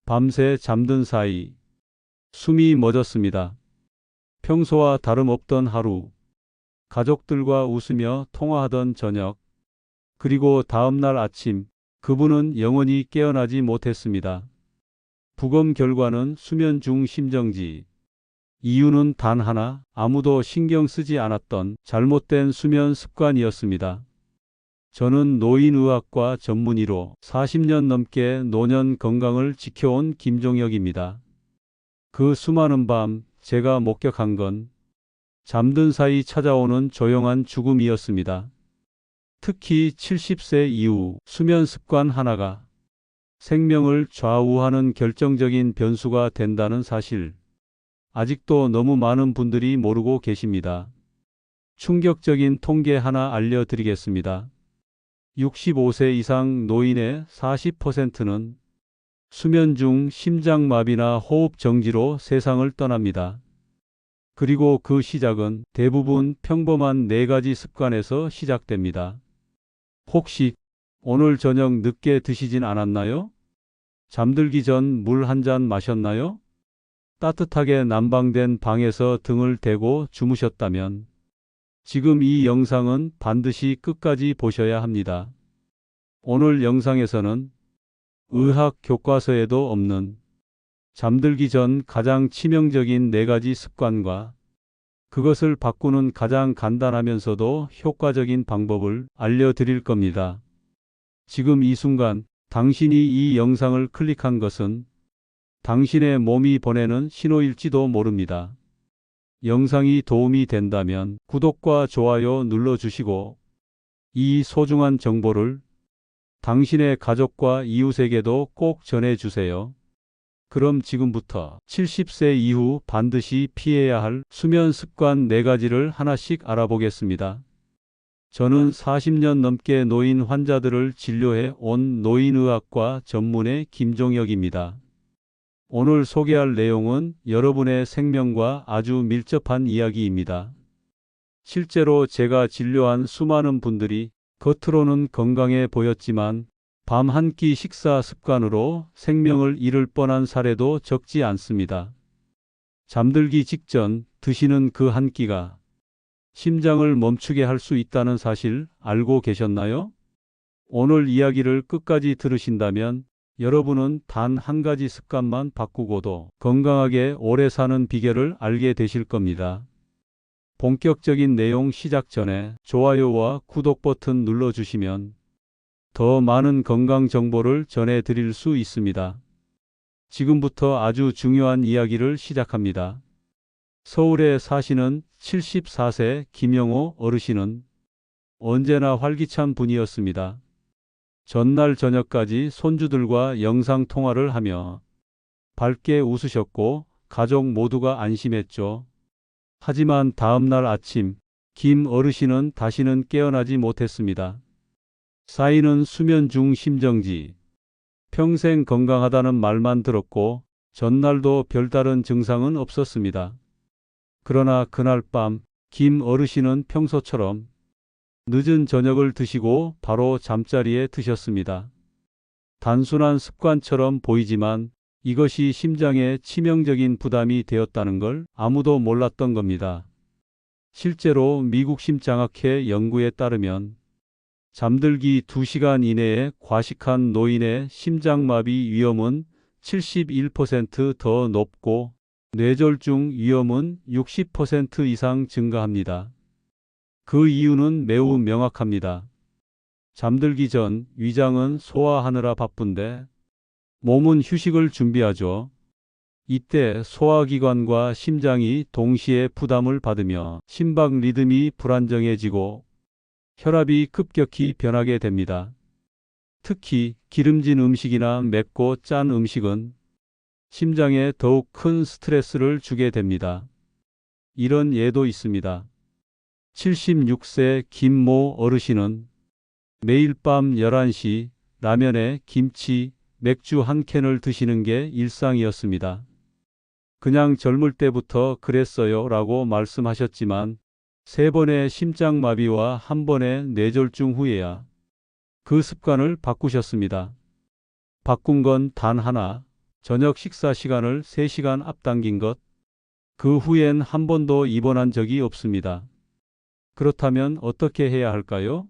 밤새 잠든 사이 숨이 멎었습니다. 평소와 다름없던 하루, 가족들과 웃으며 통화하던 저녁, 그리고 다음날 아침, 그분은 영원히 깨어나지 못했습니다. 부검 결과는 수면 중 심정지. 이유는 단 하나, 아무도 신경 쓰지 않았던 잘못된 수면 습관이었습니다. 저는 노인의학과 전문의로 40년 넘게 노년 건강을 지켜온 김종혁입니다. 그 수많은 밤 제가 목격한 건 잠든 사이 찾아오는 조용한 죽음이었습니다. 특히 70세 이후 수면 습관 하나가 생명을 좌우하는 결정적인 변수가 된다는 사실, 아직도 너무 많은 분들이 모르고 계십니다. 충격적인 통계 하나 알려드리겠습니다. 65세 이상 노인의 40%는 수면 중 심장마비나 호흡 정지로 세상을 떠납니다. 그리고 그 시작은 대부분 평범한 4가지 습관에서 시작됩니다. 혹시 오늘 저녁 늦게 드시진 않았나요? 잠들기 전 물 한 잔 마셨나요? 따뜻하게 난방된 방에서 등을 대고 주무셨다면 지금 이 영상은 반드시 끝까지 보셔야 합니다. 오늘 영상에서는 의학 교과서에도 없는 잠들기 전 가장 치명적인 4가지 습관과 그것을 바꾸는 가장 간단하면서도 효과적인 방법을 알려드릴 겁니다. 지금 이 순간 당신이 이 영상을 클릭한 것은 당신의 몸이 보내는 신호일지도 모릅니다. 영상이 도움이 된다면 구독과 좋아요 눌러주시고 이 소중한 정보를 당신의 가족과 이웃에게도 꼭 전해주세요. 그럼 지금부터 70세 이후 반드시 피해야 할 수면 습관 4가지를 하나씩 알아보겠습니다. 저는 40년 넘게 노인 환자들을 진료해 온 노인의학과 전문의 김종혁입니다. 오늘 소개할 내용은 여러분의 생명과 아주 밀접한 이야기입니다. 실제로 제가 진료한 수많은 분들이 겉으로는 건강해 보였지만 밤 한 끼 식사 습관으로 생명을 잃을 뻔한 사례도 적지 않습니다. 잠들기 직전 드시는 그 한 끼가 심장을 멈추게 할 수 있다는 사실 알고 계셨나요? 오늘 이야기를 끝까지 들으신다면 여러분은 단 한 가지 습관만 바꾸고도 건강하게 오래 사는 비결을 알게 되실 겁니다. 본격적인 내용 시작 전에 좋아요와 구독 버튼 눌러주시면 더 많은 건강 정보를 전해드릴 수 있습니다. 지금부터 아주 중요한 이야기를 시작합니다. 서울에 사시는 74세 김영호 어르신은 언제나 활기찬 분이었습니다. 전날 저녁까지 손주들과 영상통화를 하며 밝게 웃으셨고 가족 모두가 안심했죠. 하지만 다음날 아침 김 어르신은 다시는 깨어나지 못했습니다. 쌓이는 수면 중 심정지. 평생 건강하다는 말만 들었고 전날도 별다른 증상은 없었습니다. 그러나 그날 밤 김 어르신은 평소처럼 늦은 저녁을 드시고 바로 잠자리에 드셨습니다. 단순한 습관처럼 보이지만 이것이 심장에 치명적인 부담이 되었다는 걸 아무도 몰랐던 겁니다. 실제로 미국 심장학회 연구에 따르면 잠들기 2시간 이내에 과식한 노인의 심장마비 위험은 71% 더 높고 뇌졸중 위험은 60% 이상 증가합니다. 그 이유는 매우 명확합니다. 잠들기 전 위장은 소화하느라 바쁜데 몸은 휴식을 준비하죠. 이때 소화기관과 심장이 동시에 부담을 받으며 심박 리듬이 불안정해지고 혈압이 급격히 변하게 됩니다. 특히 기름진 음식이나 맵고 짠 음식은 심장에 더욱 큰 스트레스를 주게 됩니다. 이런 예도 있습니다. 76세 김모 어르신은 매일 밤 11시 라면에 김치, 맥주 한 캔을 드시는 게 일상이었습니다. 그냥 젊을 때부터 그랬어요 라고 말씀하셨지만 3번의 심장마비와 1번의 뇌졸중 후에야 그 습관을 바꾸셨습니다. 바꾼 건 단 하나, 저녁 식사 시간을 3시간 앞당긴 것. 그 후엔 한 번도 입원한 적이 없습니다. 그렇다면 어떻게 해야 할까요?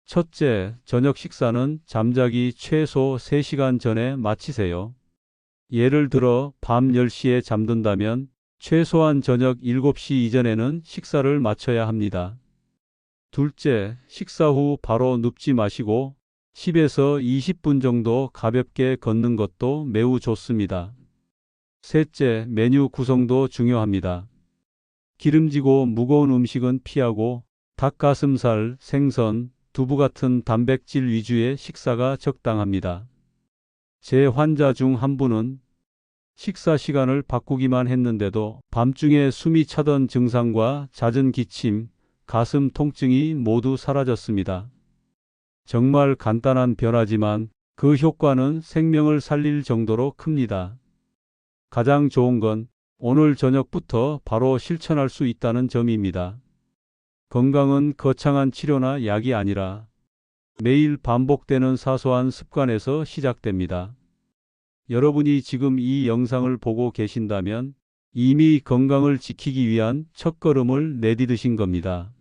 첫째, 저녁 식사는 잠자기 최소 3시간 전에 마치세요. 예를 들어 밤 10시에 잠든다면 최소한 저녁 7시 이전에는 식사를 마쳐야 합니다. 둘째, 식사 후 바로 눕지 마시고 10에서 20분 정도 가볍게 걷는 것도 매우 좋습니다. 셋째, 메뉴 구성도 중요합니다. 기름지고 무거운 음식은 피하고 닭가슴살, 생선, 두부 같은 단백질 위주의 식사가 적당합니다. 제 환자 중 한 분은 식사 시간을 바꾸기만 했는데도 밤중에 숨이 차던 증상과 잦은 기침, 가슴 통증이 모두 사라졌습니다. 정말 간단한 변화지만 그 효과는 생명을 살릴 정도로 큽니다. 가장 좋은 건 오늘 저녁부터 바로 실천할 수 있다는 점입니다. 건강은 거창한 치료나 약이 아니라 매일 반복되는 사소한 습관에서 시작됩니다. 여러분이 지금 이 영상을 보고 계신다면 이미 건강을 지키기 위한 첫걸음을 내디디신 겁니다.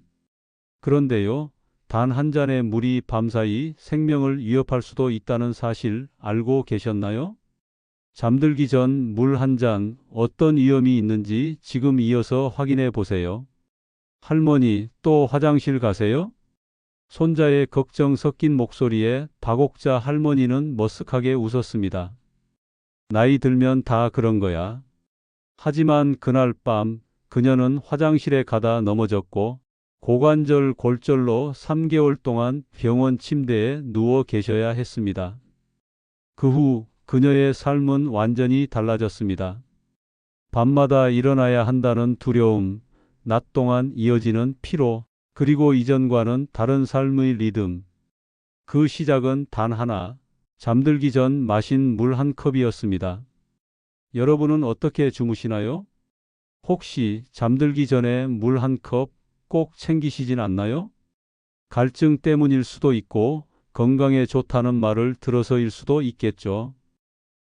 그런데요, 단 한 잔의 물이 밤사이 생명을 위협할 수도 있다는 사실 알고 계셨나요? 잠들기 전 물 한 잔 어떤 위험이 있는지 지금 이어서 확인해 보세요. 할머니, 또 화장실 가세요? 손자의 걱정 섞인 목소리에 박옥자 할머니는 머쓱하게 웃었습니다. 나이 들면 다 그런 거야. 하지만 그날 밤 그녀는 화장실에 가다 넘어졌고 고관절 골절로 3개월 동안 병원 침대에 누워 계셔야 했습니다. 그 후 그녀의 삶은 완전히 달라졌습니다. 밤마다 일어나야 한다는 두려움, 낮 동안 이어지는 피로, 그리고 이전과는 다른 삶의 리듬. 그 시작은 단 하나, 잠들기 전 마신 물 한 컵이었습니다. 여러분은 어떻게 주무시나요? 혹시 잠들기 전에 물 한 컵 꼭 챙기시진 않나요? 갈증 때문일 수도 있고 건강에 좋다는 말을 들어서일 수도 있겠죠.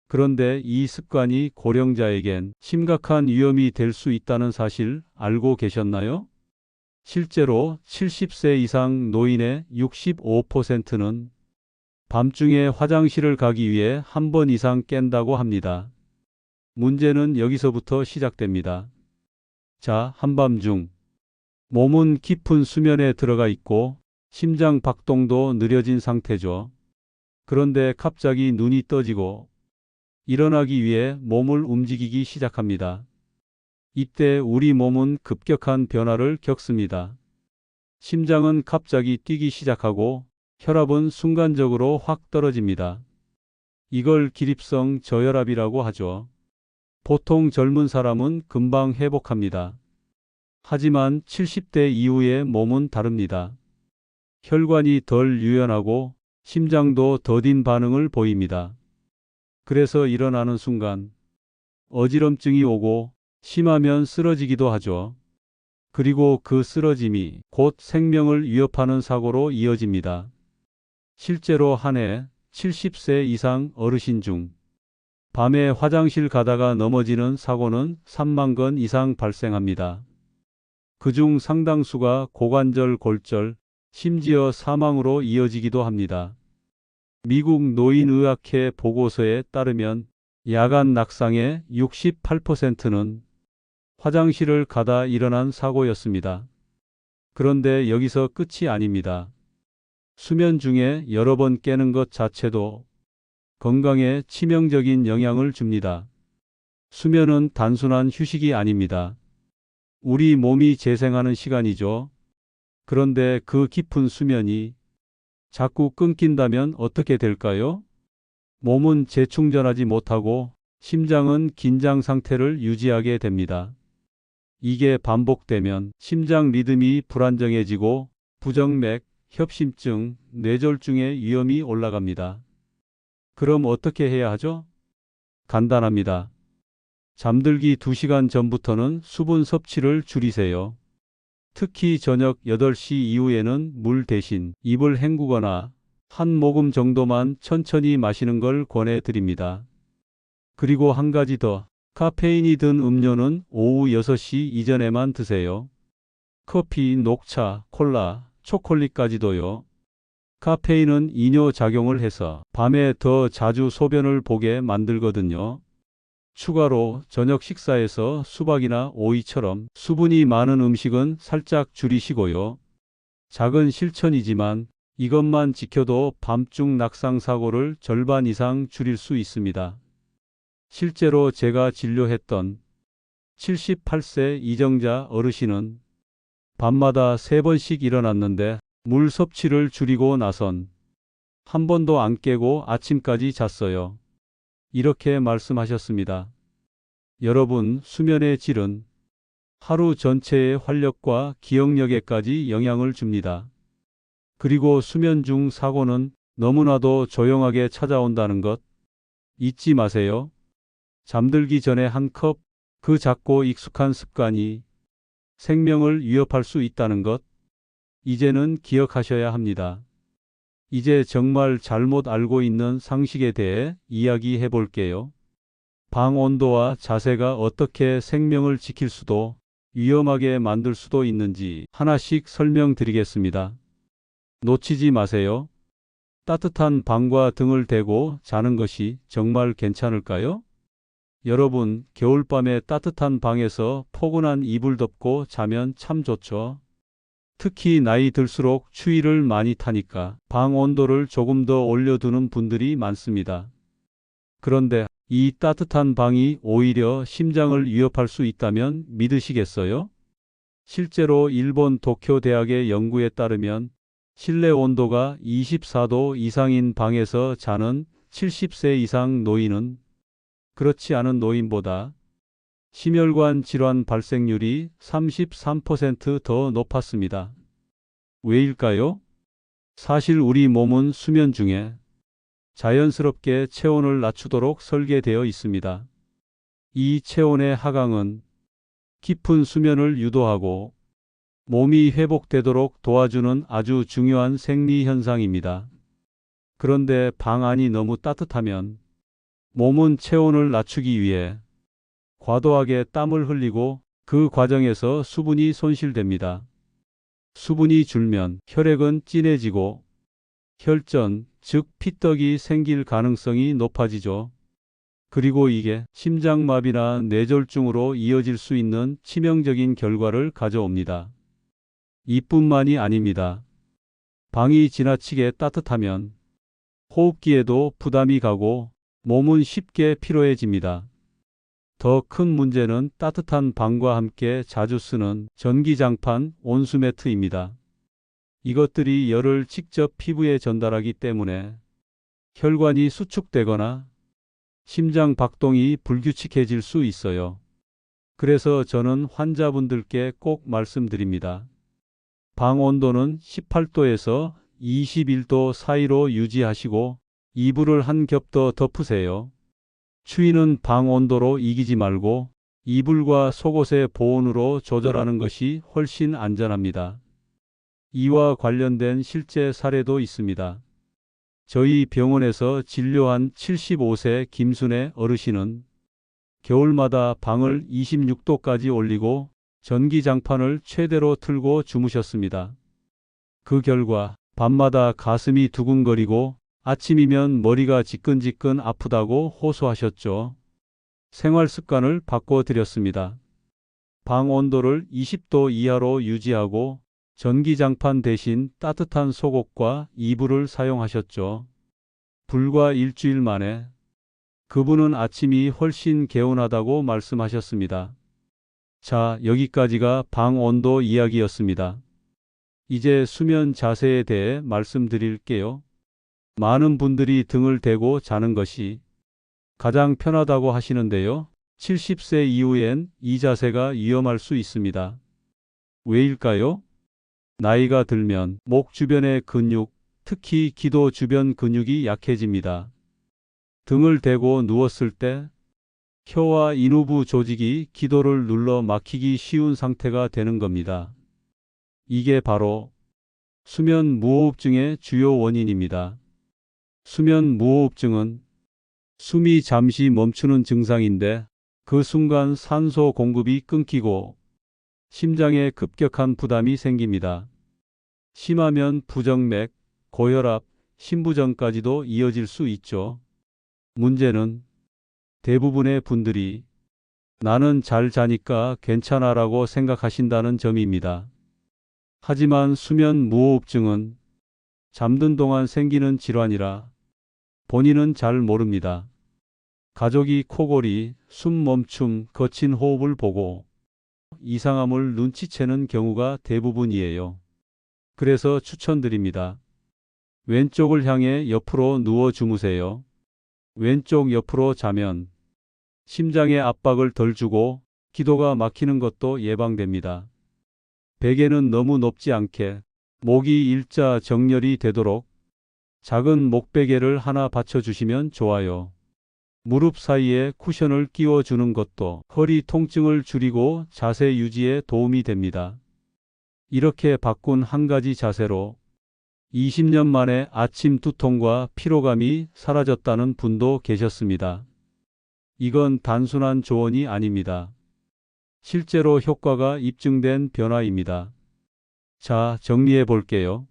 그런데 이 습관이 고령자에겐 심각한 위험이 될 수 있다는 사실 알고 계셨나요? 실제로 70세 이상 노인의 65%는 밤중에 화장실을 가기 위해 한 번 이상 깬다고 합니다. 문제는 여기서부터 시작됩니다. 자, 한밤중 몸은 깊은 수면에 들어가 있고 심장 박동도 느려진 상태죠. 그런데 갑자기 눈이 떠지고 일어나기 위해 몸을 움직이기 시작합니다. 이때 우리 몸은 급격한 변화를 겪습니다. 심장은 갑자기 뛰기 시작하고 혈압은 순간적으로 확 떨어집니다. 이걸 기립성 저혈압이라고 하죠. 보통 젊은 사람은 금방 회복합니다. 하지만 70대 이후의 몸은 다릅니다. 혈관이 덜 유연하고 심장도 더딘 반응을 보입니다. 그래서 일어나는 순간 어지럼증이 오고 심하면 쓰러지기도 하죠. 그리고 그 쓰러짐이 곧 생명을 위협하는 사고로 이어집니다. 실제로 한 해 70세 이상 어르신 중 밤에 화장실 가다가 넘어지는 사고는 3만 건 이상 발생합니다. 그중 상당수가 고관절 골절, 심지어 사망으로 이어지기도 합니다. 미국 노인의학회 보고서에 따르면 야간 낙상의 68%는 화장실을 가다 일어난 사고였습니다. 그런데 여기서 끝이 아닙니다. 수면 중에 여러 번 깨는 것 자체도 건강에 치명적인 영향을 줍니다. 수면은 단순한 휴식이 아닙니다. 우리 몸이 재생하는 시간이죠. 그런데 그 깊은 수면이 자꾸 끊긴다면 어떻게 될까요? 몸은 재충전하지 못하고 심장은 긴장 상태를 유지하게 됩니다. 이게 반복되면 심장 리듬이 불안정해지고 부정맥, 협심증, 뇌졸중의 위험이 올라갑니다. 그럼 어떻게 해야 하죠? 간단합니다. 잠들기 2시간 전부터는 수분 섭취를 줄이세요. 특히 저녁 8시 이후에는 물 대신 입을 헹구거나 한 모금 정도만 천천히 마시는 걸 권해 드립니다. 그리고 한 가지 더. 카페인이 든 음료는 오후 6시 이전에만 드세요. 커피, 녹차, 콜라, 초콜릿까지도요. 카페인은 이뇨 작용을 해서 밤에 더 자주 소변을 보게 만들거든요. 추가로 저녁 식사에서 수박이나 오이처럼 수분이 많은 음식은 살짝 줄이시고요. 작은 실천이지만 이것만 지켜도 밤중 낙상 사고를 절반 이상 줄일 수 있습니다. 실제로 제가 진료했던 78세 이정자 어르신은 밤마다 3번씩 일어났는데 물 섭취를 줄이고 나선 한 번도 안 깨고 아침까지 잤어요. 이렇게 말씀하셨습니다. 여러분, 수면의 질은 하루 전체의 활력과 기억력에까지 영향을 줍니다. 그리고 수면 중 사고는 너무나도 조용하게 찾아온다는 것 잊지 마세요. 잠들기 전에 한 컵, 그 작고 익숙한 습관이 생명을 위협할 수 있다는 것 이제는 기억하셔야 합니다. 이제 정말 잘못 알고 있는 상식에 대해 이야기해 볼게요. 방 온도와 자세가 어떻게 생명을 지킬 수도 위험하게 만들 수도 있는지 하나씩 설명드리겠습니다. 놓치지 마세요. 따뜻한 방과 등을 대고 자는 것이 정말 괜찮을까요? 여러분, 겨울밤에 따뜻한 방에서 포근한 이불 덮고 자면 참 좋죠. 특히 나이 들수록 추위를 많이 타니까 방 온도를 조금 더 올려두는 분들이 많습니다. 그런데 이 따뜻한 방이 오히려 심장을 위협할 수 있다면 믿으시겠어요? 실제로 일본 도쿄 대학의 연구에 따르면 실내 온도가 24도 이상인 방에서 자는 70세 이상 노인은 그렇지 않은 노인보다 심혈관 질환 발생률이 33%더 높았습니다. 왜일까요? 사실 우리 몸은 수면 중에 자연스럽게 체온을 낮추도록 설계되어 있습니다. 이 체온의 하강은 깊은 수면을 유도하고 몸이 회복되도록 도와주는 아주 중요한 생리 현상입니다. 그런데 방 안이 너무 따뜻하면 몸은 체온을 낮추기 위해 과도하게 땀을 흘리고 그 과정에서 수분이 손실됩니다. 수분이 줄면 혈액은 진해지고 혈전, 즉 피떡이 생길 가능성이 높아지죠. 그리고 이게 심장마비나 뇌졸중으로 이어질 수 있는 치명적인 결과를 가져옵니다. 이뿐만이 아닙니다. 방이 지나치게 따뜻하면 호흡기에도 부담이 가고 몸은 쉽게 피로해집니다. 더 큰 문제는 따뜻한 방과 함께 자주 쓰는 전기장판, 온수매트입니다. 이것들이 열을 직접 피부에 전달하기 때문에 혈관이 수축되거나 심장 박동이 불규칙해질 수 있어요. 그래서 저는 환자분들께 꼭 말씀드립니다. 방 온도는 18도에서 21도 사이로 유지하시고 이불을 한 겹 더 덮으세요. 추위는 방 온도로 이기지 말고 이불과 속옷의 보온으로 조절하는 것이 훨씬 안전합니다. 이와 관련된 실제 사례도 있습니다. 저희 병원에서 진료한 75세 김순애 어르신은 겨울마다 방을 26도까지 올리고 전기장판을 최대로 틀고 주무셨습니다. 그 결과 밤마다 가슴이 두근거리고 아침이면 머리가 지끈지끈 아프다고 호소하셨죠. 생활 습관을 바꿔드렸습니다. 방 온도를 20도 이하로 유지하고 전기장판 대신 따뜻한 속옷과 이불을 사용하셨죠. 불과 일주일 만에 그분은 아침이 훨씬 개운하다고 말씀하셨습니다. 자, 여기까지가 방 온도 이야기였습니다. 이제 수면 자세에 대해 말씀드릴게요. 많은 분들이 등을 대고 자는 것이 가장 편하다고 하시는데요. 70세 이후엔 이 자세가 위험할 수 있습니다. 왜일까요? 나이가 들면 목 주변의 근육, 특히 기도 주변 근육이 약해집니다. 등을 대고 누웠을 때 혀와 인후부 조직이 기도를 눌러 막히기 쉬운 상태가 되는 겁니다. 이게 바로 수면 무호흡증의 주요 원인입니다. 수면 무호흡증은 숨이 잠시 멈추는 증상인데 그 순간 산소 공급이 끊기고 심장에 급격한 부담이 생깁니다. 심하면 부정맥, 고혈압, 심부전까지도 이어질 수 있죠. 문제는 대부분의 분들이 나는 잘 자니까 괜찮아라고 생각하신다는 점입니다. 하지만 수면 무호흡증은 잠든 동안 생기는 질환이라 본인은 잘 모릅니다. 가족이 코골이, 숨 멈춤, 거친 호흡을 보고 이상함을 눈치채는 경우가 대부분이에요. 그래서 추천드립니다. 왼쪽을 향해 옆으로 누워 주무세요. 왼쪽 옆으로 자면 심장에 압박을 덜 주고 기도가 막히는 것도 예방됩니다. 베개는 너무 높지 않게 목이 일자 정렬이 되도록 작은 목베개를 하나 받쳐주시면 좋아요. 무릎 사이에 쿠션을 끼워주는 것도 허리 통증을 줄이고 자세 유지에 도움이 됩니다. 이렇게 바꾼 한 가지 자세로 20년 만에 아침 두통과 피로감이 사라졌다는 분도 계셨습니다. 이건 단순한 조언이 아닙니다. 실제로 효과가 입증된 변화입니다. 자, 정리해 볼게요.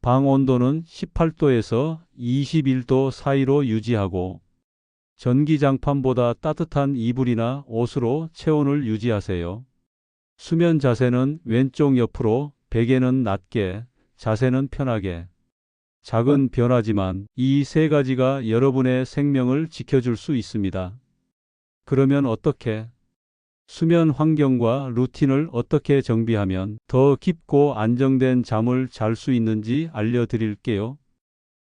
방 온도는 18도에서 21도 사이로 유지하고 전기장판보다 따뜻한 이불이나 옷으로 체온을 유지하세요. 수면 자세는 왼쪽 옆으로, 베개는 낮게, 자세는 편하게. 작은 변화지만 이 세 가지가 여러분의 생명을 지켜줄 수 있습니다. 그러면 어떻게? 수면 환경과 루틴을 어떻게 정비하면 더 깊고 안정된 잠을 잘 수 있는지 알려드릴게요.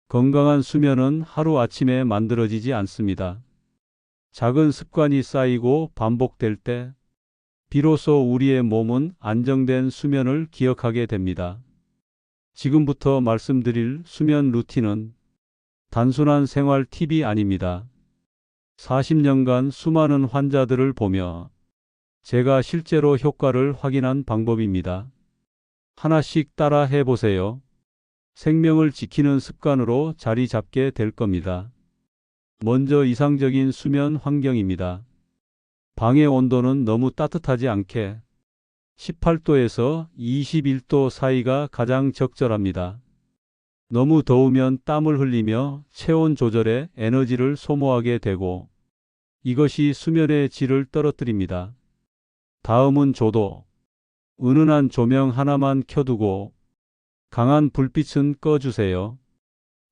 건강한 수면은 하루아침에 만들어지지 않습니다. 작은 습관이 쌓이고 반복될 때 비로소 우리의 몸은 안정된 수면을 기억하게 됩니다. 지금부터 말씀드릴 수면 루틴은 단순한 생활 팁이 아닙니다. 40년간 수많은 환자들을 보며 제가 실제로 효과를 확인한 방법입니다. 하나씩 따라 해보세요. 생명을 지키는 습관으로 자리 잡게 될 겁니다. 먼저 이상적인 수면 환경입니다. 방의 온도는 너무 따뜻하지 않게 18도에서 21도 사이가 가장 적절합니다. 너무 더우면 땀을 흘리며 체온 조절에 에너지를 소모하게 되고 이것이 수면의 질을 떨어뜨립니다. 다음은 조도. 은은한 조명 하나만 켜두고 강한 불빛은 꺼주세요.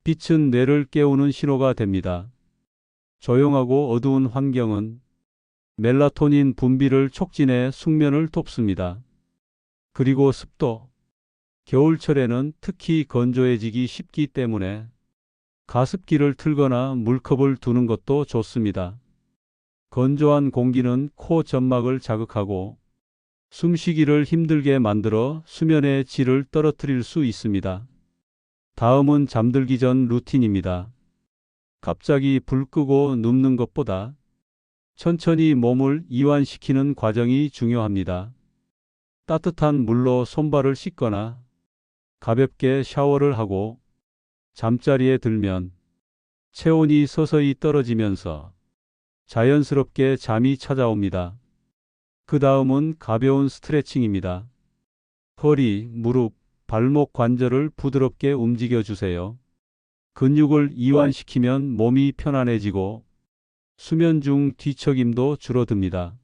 빛은 뇌를 깨우는 신호가 됩니다. 조용하고 어두운 환경은 멜라토닌 분비를 촉진해 숙면을 돕습니다. 그리고 습도. 겨울철에는 특히 건조해지기 쉽기 때문에 가습기를 틀거나 물컵을 두는 것도 좋습니다. 건조한 공기는 코 점막을 자극하고 숨쉬기를 힘들게 만들어 수면의 질을 떨어뜨릴 수 있습니다. 다음은 잠들기 전 루틴입니다. 갑자기 불 끄고 눕는 것보다 천천히 몸을 이완시키는 과정이 중요합니다. 따뜻한 물로 손발을 씻거나 가볍게 샤워를 하고 잠자리에 들면 체온이 서서히 떨어지면서 자연스럽게 잠이 찾아옵니다. 그 다음은 가벼운 스트레칭입니다. 허리, 무릎, 발목 관절을 부드럽게 움직여 주세요. 근육을 이완시키면 몸이 편안해지고 수면 중 뒤척임도 줄어듭니다.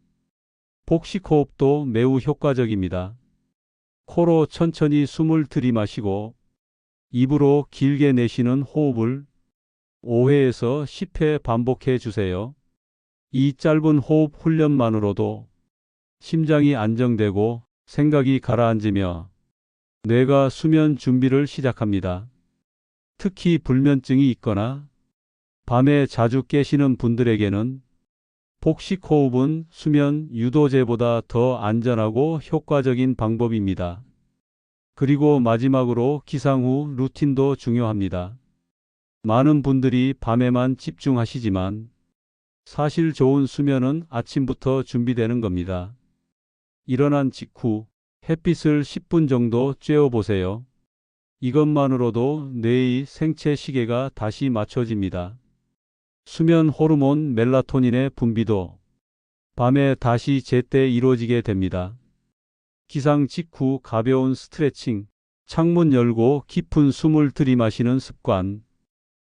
복식 호흡도 매우 효과적입니다. 코로 천천히 숨을 들이마시고 입으로 길게 내쉬는 호흡을 5회에서 10회 반복해 주세요. 이 짧은 호흡 훈련만으로도 심장이 안정되고 생각이 가라앉으며 뇌가 수면 준비를 시작합니다. 특히 불면증이 있거나 밤에 자주 깨시는 분들에게는 복식 호흡은 수면 유도제보다 더 안전하고 효과적인 방법입니다. 그리고 마지막으로 기상 후 루틴도 중요합니다. 많은 분들이 밤에만 집중하시지만 사실 좋은 수면은 아침부터 준비되는 겁니다. 일어난 직후 햇빛을 10분 정도 쬐어 보세요. 이것만으로도 뇌의 생체 시계가 다시 맞춰집니다. 수면 호르몬 멜라토닌의 분비도 밤에 다시 제때 이루어지게 됩니다. 기상 직후 가벼운 스트레칭, 창문 열고 깊은 숨을 들이마시는 습관,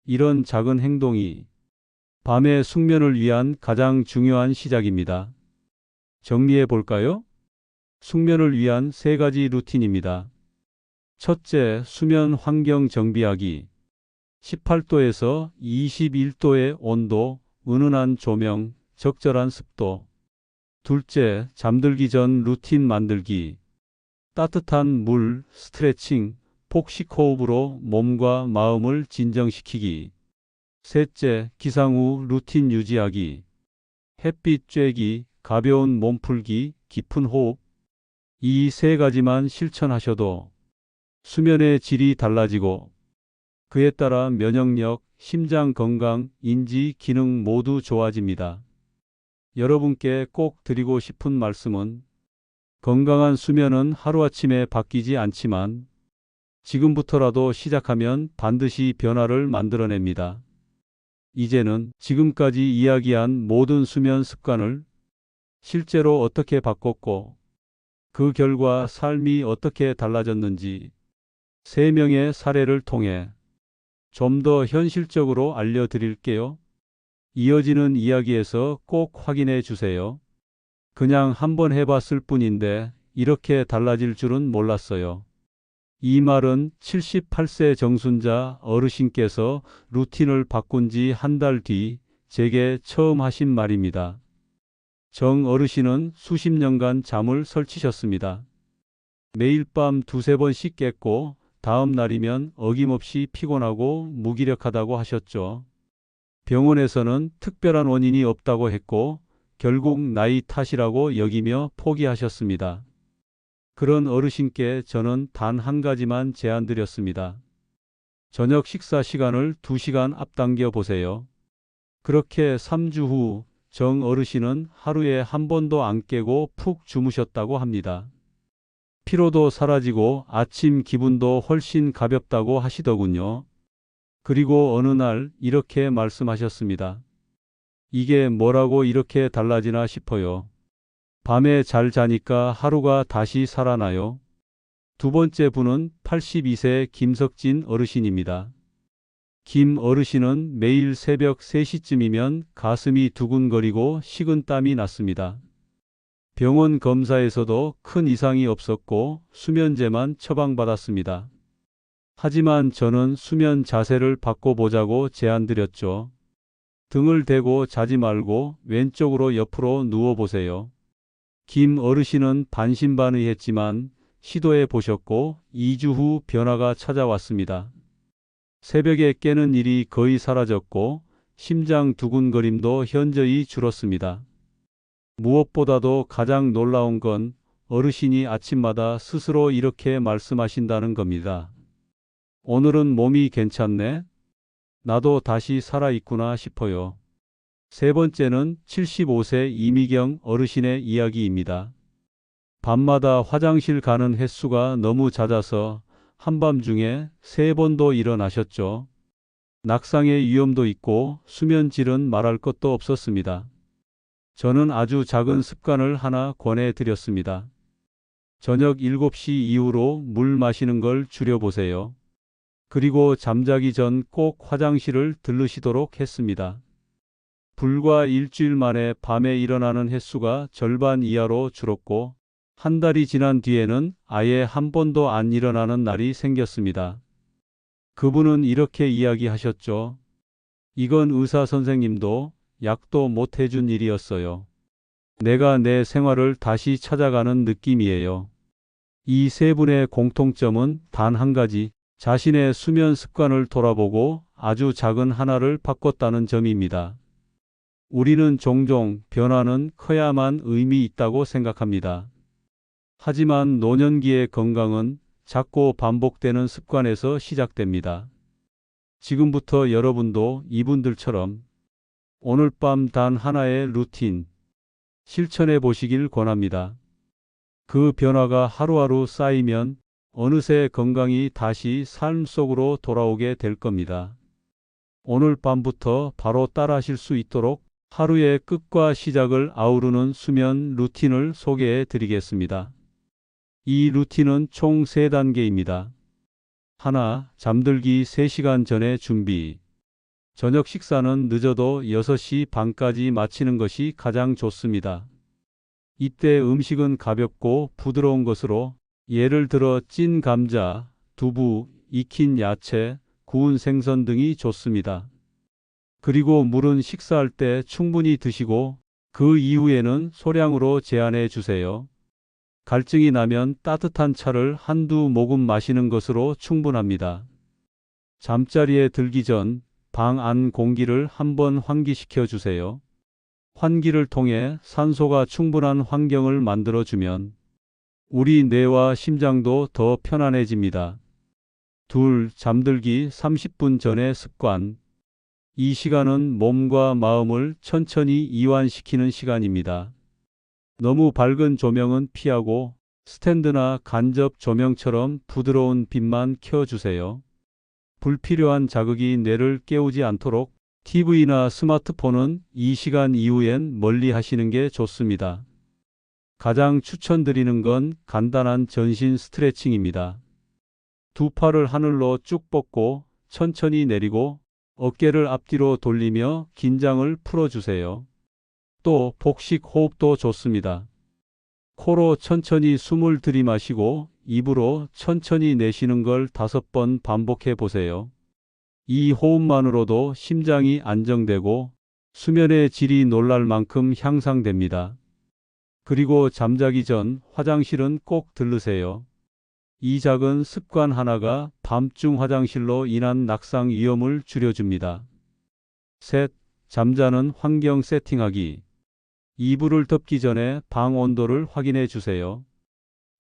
이런 작은 행동이 밤의 숙면을 위한 가장 중요한 시작입니다. 정리해 볼까요? 숙면을 위한 3가지 루틴입니다. 첫째, 수면 환경 정비하기. 18도에서 21도의 온도, 은은한 조명, 적절한 습도. 둘째, 잠들기 전 루틴 만들기. 따뜻한 물, 스트레칭, 복식 호흡으로 몸과 마음을 진정시키기. 셋째, 기상 후 루틴 유지하기. 햇빛 쬐기, 가벼운 몸풀기, 깊은 호흡. 이 3가지만 실천하셔도 수면의 질이 달라지고 그에 따라 면역력, 심장 건강, 인지 기능 모두 좋아집니다. 여러분께 꼭 드리고 싶은 말씀은 건강한 수면은 하루아침에 바뀌지 않지만 지금부터라도 시작하면 반드시 변화를 만들어냅니다. 이제는 지금까지 이야기한 모든 수면 습관을 실제로 어떻게 바꿨고 그 결과 삶이 어떻게 달라졌는지 3명의 사례를 통해 좀 더 현실적으로 알려드릴게요. 이어지는 이야기에서 꼭 확인해 주세요. 그냥 한번 해봤을 뿐인데 이렇게 달라질 줄은 몰랐어요. 이 말은 78세 정순자 어르신께서 루틴을 바꾼 지 한 달 뒤 제게 처음 하신 말입니다. 정 어르신은 수십 년간 잠을 설치셨습니다. 매일 밤 2~3번씩 깼고 다음 날이면 어김없이 피곤하고 무기력하다고 하셨죠. 병원에서는 특별한 원인이 없다고 했고 결국 나이 탓이라고 여기며 포기하셨습니다. 그런 어르신께 저는 단 한 가지만 제안드렸습니다. 저녁 식사 시간을 2시간 앞당겨 보세요. 그렇게 3주 후 정 어르신은 하루에 한 번도 안 깨고 푹 주무셨다고 합니다. 피로도 사라지고 아침 기분도 훨씬 가볍다고 하시더군요. 그리고 어느 날 이렇게 말씀하셨습니다. 이게 뭐라고 이렇게 달라지나 싶어요. 밤에 잘 자니까 하루가 다시 살아나요. 두 번째 분은 82세 김석진 어르신입니다. 김 어르신은 매일 새벽 3시쯤이면 가슴이 두근거리고 식은땀이 났습니다. 병원 검사에서도 큰 이상이 없었고 수면제만 처방받았습니다. 하지만 저는 수면 자세를 바꿔보자고 제안드렸죠. 등을 대고 자지 말고 왼쪽으로 옆으로 누워보세요. 김 어르신은 반신반의했지만 시도해 보셨고 2주 후 변화가 찾아왔습니다. 새벽에 깨는 일이 거의 사라졌고 심장 두근거림도 현저히 줄었습니다. 무엇보다도 가장 놀라운 건 어르신이 아침마다 스스로 이렇게 말씀하신다는 겁니다. 오늘은 몸이 괜찮네? 나도 다시 살아있구나 싶어요. 세 번째는 75세 이미경 어르신의 이야기입니다. 밤마다 화장실 가는 횟수가 너무 잦아서 한밤중에 3번도 일어나셨죠. 낙상의 위험도 있고 수면 질은 말할 것도 없었습니다. 저는 아주 작은 습관을 하나 권해드렸습니다. 저녁 7시 이후로 물 마시는 걸 줄여보세요. 그리고 잠자기 전 꼭 화장실을 들르시도록 했습니다. 불과 일주일 만에 밤에 일어나는 횟수가 절반 이하로 줄었고 한 달이 지난 뒤에는 아예 한 번도 안 일어나는 날이 생겼습니다. 그분은 이렇게 이야기하셨죠. 이건 의사 선생님도 약도 못 해준 일이었어요. 내가 내 생활을 다시 찾아가는 느낌이에요. 이 3분의 공통점은 단 한 가지, 자신의 수면 습관을 돌아보고 아주 작은 하나를 바꿨다는 점입니다. 우리는 종종 변화는 커야만 의미 있다고 생각합니다. 하지만 노년기의 건강은 작고 반복되는 습관에서 시작됩니다. 지금부터 여러분도 이분들처럼 오늘 밤 단 하나의 루틴 실천해 보시길 권합니다. 그 변화가 하루하루 쌓이면 어느새 건강이 다시 삶 속으로 돌아오게 될 겁니다. 오늘 밤부터 바로 따라하실 수 있도록 하루의 끝과 시작을 아우르는 수면 루틴을 소개해 드리겠습니다. 이 루틴은 총 3단계입니다. 하나, 잠들기 3시간 전에 준비. 저녁 식사는 늦어도 6시 반까지 마치는 것이 가장 좋습니다. 이때 음식은 가볍고 부드러운 것으로 예를 들어 찐 감자, 두부, 익힌 야채, 구운 생선 등이 좋습니다. 그리고 물은 식사할 때 충분히 드시고 그 이후에는 소량으로 제한해 주세요. 갈증이 나면 따뜻한 차를 한두 모금 마시는 것으로 충분합니다. 잠자리에 들기 전 방 안 공기를 한번 환기시켜 주세요. 환기를 통해 산소가 충분한 환경을 만들어주면 우리 뇌와 심장도 더 편안해집니다. 둘, 잠들기 30분 전의 습관. 이 시간은 몸과 마음을 천천히 이완시키는 시간입니다. 너무 밝은 조명은 피하고 스탠드나 간접 조명처럼 부드러운 빛만 켜주세요. 불필요한 자극이 뇌를 깨우지 않도록 TV나 스마트폰은 이 시간 이후엔 멀리 하시는 게 좋습니다. 가장 추천드리는 건 간단한 전신 스트레칭입니다. 두 팔을 하늘로 쭉 뻗고 천천히 내리고 어깨를 앞뒤로 돌리며 긴장을 풀어주세요. 또 복식 호흡도 좋습니다. 코로 천천히 숨을 들이마시고 입으로 천천히 내쉬는 걸 5번 반복해 보세요. 이 호흡만으로도 심장이 안정되고 수면의 질이 놀랄 만큼 향상됩니다. 그리고 잠자기 전 화장실은 꼭 들르세요. 이 작은 습관 하나가 밤중 화장실로 인한 낙상 위험을 줄여줍니다. 셋, 잠자는 환경 세팅하기. 이불을 덮기 전에 방 온도를 확인해 주세요.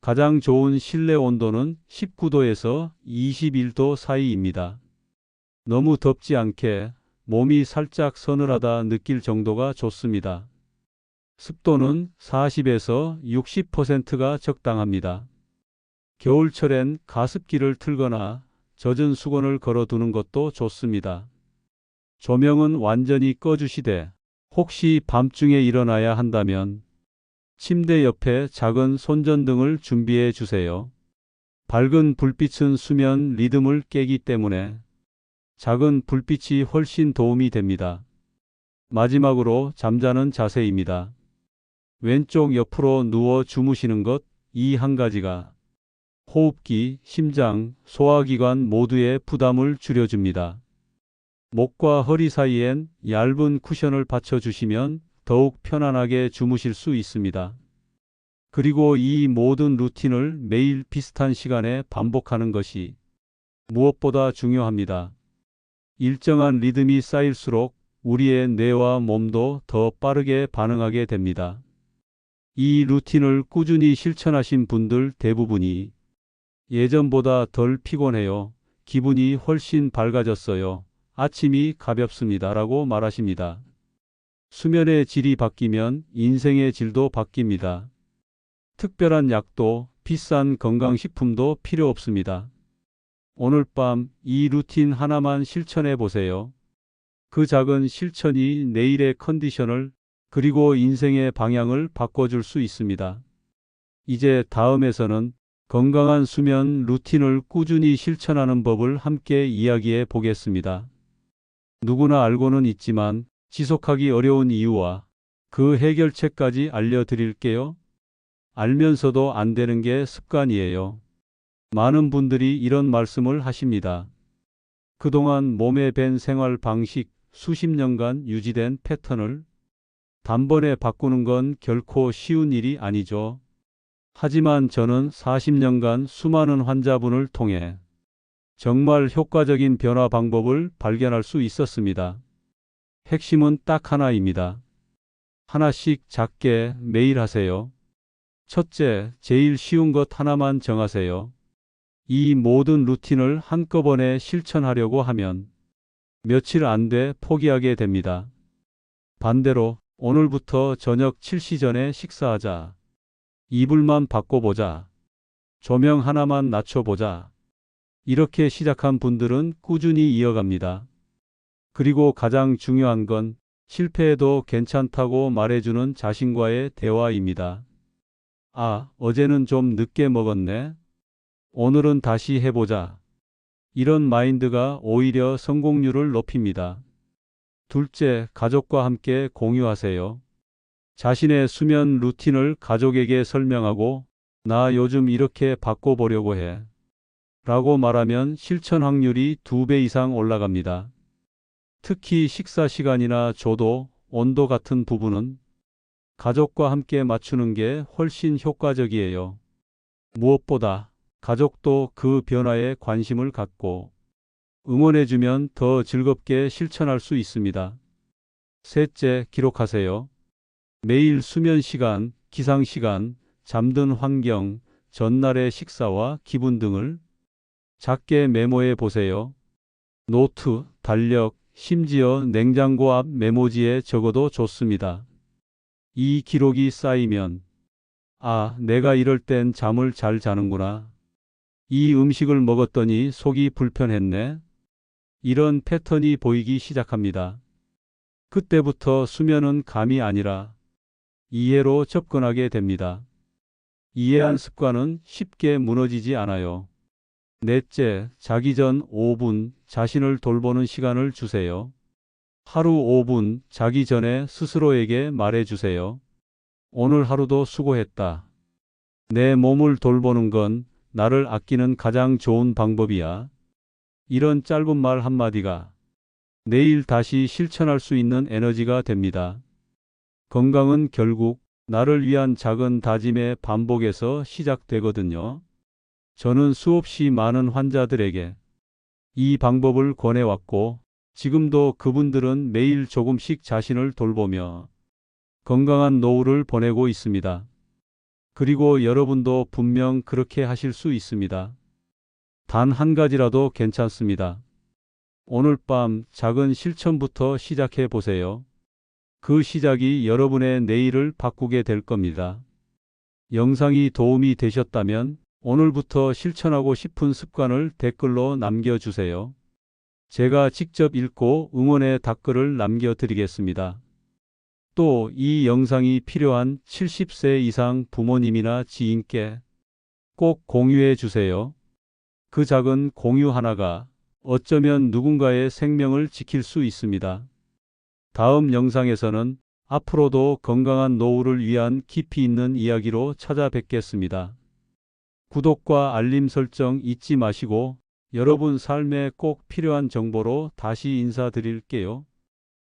가장 좋은 실내 온도는 19도에서 21도 사이입니다. 너무 덥지 않게 몸이 살짝 서늘하다 느낄 정도가 좋습니다. 습도는 40에서 60%가 적당합니다. 겨울철엔 가습기를 틀거나 젖은 수건을 걸어두는 것도 좋습니다. 조명은 완전히 꺼주시되 혹시 밤중에 일어나야 한다면 침대 옆에 작은 손전등을 준비해 주세요. 밝은 불빛은 수면 리듬을 깨기 때문에 작은 불빛이 훨씬 도움이 됩니다. 마지막으로 잠자는 자세입니다. 왼쪽 옆으로 누워 주무시는 것, 이 한 가지가 호흡기, 심장, 소화기관 모두의 부담을 줄여줍니다. 목과 허리 사이엔 얇은 쿠션을 받쳐주시면 더욱 편안하게 주무실 수 있습니다. 그리고 이 모든 루틴을 매일 비슷한 시간에 반복하는 것이 무엇보다 중요합니다. 일정한 리듬이 쌓일수록 우리의 뇌와 몸도 더 빠르게 반응하게 됩니다. 이 루틴을 꾸준히 실천하신 분들 대부분이 예전보다 덜 피곤해요. 기분이 훨씬 밝아졌어요. 아침이 가볍습니다. 라고 말하십니다. 수면의 질이 바뀌면 인생의 질도 바뀝니다. 특별한 약도 비싼 건강식품도 필요 없습니다. 오늘 밤 이 루틴 하나만 실천해 보세요. 그 작은 실천이 내일의 컨디션을 그리고 인생의 방향을 바꿔줄 수 있습니다. 이제 다음에서는 건강한 수면 루틴을 꾸준히 실천하는 법을 함께 이야기해 보겠습니다. 누구나 알고는 있지만 지속하기 어려운 이유와 그 해결책까지 알려드릴게요. 알면서도 안 되는 게 습관이에요. 많은 분들이 이런 말씀을 하십니다. 그동안 몸에 밴 생활 방식, 수십 년간 유지된 패턴을 단번에 바꾸는 건 결코 쉬운 일이 아니죠. 하지만 저는 40년간 수많은 환자분을 통해 정말 효과적인 변화 방법을 발견할 수 있었습니다. 핵심은 딱 하나입니다. 하나씩 작게 매일 하세요. 첫째, 제일 쉬운 것 하나만 정하세요. 이 모든 루틴을 한꺼번에 실천하려고 하면 며칠 안 돼 포기하게 됩니다. 반대로 오늘부터 저녁 7시 전에 식사하자. 이불만 바꿔보자. 조명 하나만 낮춰보자. 이렇게 시작한 분들은 꾸준히 이어갑니다. 그리고 가장 중요한 건 실패해도 괜찮다고 말해주는 자신과의 대화입니다. 아, 어제는 좀 늦게 먹었네. 오늘은 다시 해보자. 이런 마인드가 오히려 성공률을 높입니다. 둘째, 가족과 함께 공유하세요. 자신의 수면 루틴을 가족에게 설명하고 나 요즘 이렇게 바꿔보려고 해. 라고 말하면 실천 확률이 2배 이상 올라갑니다. 특히 식사 시간이나 조도, 온도 같은 부분은 가족과 함께 맞추는 게 훨씬 효과적이에요. 무엇보다 가족도 그 변화에 관심을 갖고 응원해주면 더 즐겁게 실천할 수 있습니다. 셋째, 기록하세요. 매일 수면 시간, 기상 시간, 잠든 환경, 전날의 식사와 기분 등을 작게 메모해 보세요. 노트, 달력, 심지어 냉장고 앞 메모지에 적어도 좋습니다. 이 기록이 쌓이면 아, 내가 이럴 땐 잠을 잘 자는구나. 이 음식을 먹었더니 속이 불편했네. 이런 패턴이 보이기 시작합니다. 그때부터 수면은 감이 아니라 이해로 접근하게 됩니다. 이해한 습관은 쉽게 무너지지 않아요. 넷째, 자기 전 5분 자신을 돌보는 시간을 주세요. 하루 5분 자기 전에 스스로에게 말해주세요. 오늘 하루도 수고했다. 내 몸을 돌보는 건 나를 아끼는 가장 좋은 방법이야. 이런 짧은 말 한마디가 내일 다시 실천할 수 있는 에너지가 됩니다. 건강은 결국 나를 위한 작은 다짐의 반복에서 시작되거든요. 저는 수없이 많은 환자들에게 이 방법을 권해왔고, 지금도 그분들은 매일 조금씩 자신을 돌보며 건강한 노후를 보내고 있습니다. 그리고 여러분도 분명 그렇게 하실 수 있습니다. 단 한 가지라도 괜찮습니다. 오늘 밤 작은 실천부터 시작해 보세요. 그 시작이 여러분의 내일을 바꾸게 될 겁니다. 영상이 도움이 되셨다면 오늘부터 실천하고 싶은 습관을 댓글로 남겨주세요. 제가 직접 읽고 응원의 댓글을 남겨드리겠습니다. 또 이 영상이 필요한 70세 이상 부모님이나 지인께 꼭 공유해 주세요. 그 작은 공유 하나가 어쩌면 누군가의 생명을 지킬 수 있습니다. 다음 영상에서는 앞으로도 건강한 노후를 위한 깊이 있는 이야기로 찾아뵙겠습니다. 구독과 알림 설정 잊지 마시고 여러분 삶에 꼭 필요한 정보로 다시 인사드릴게요.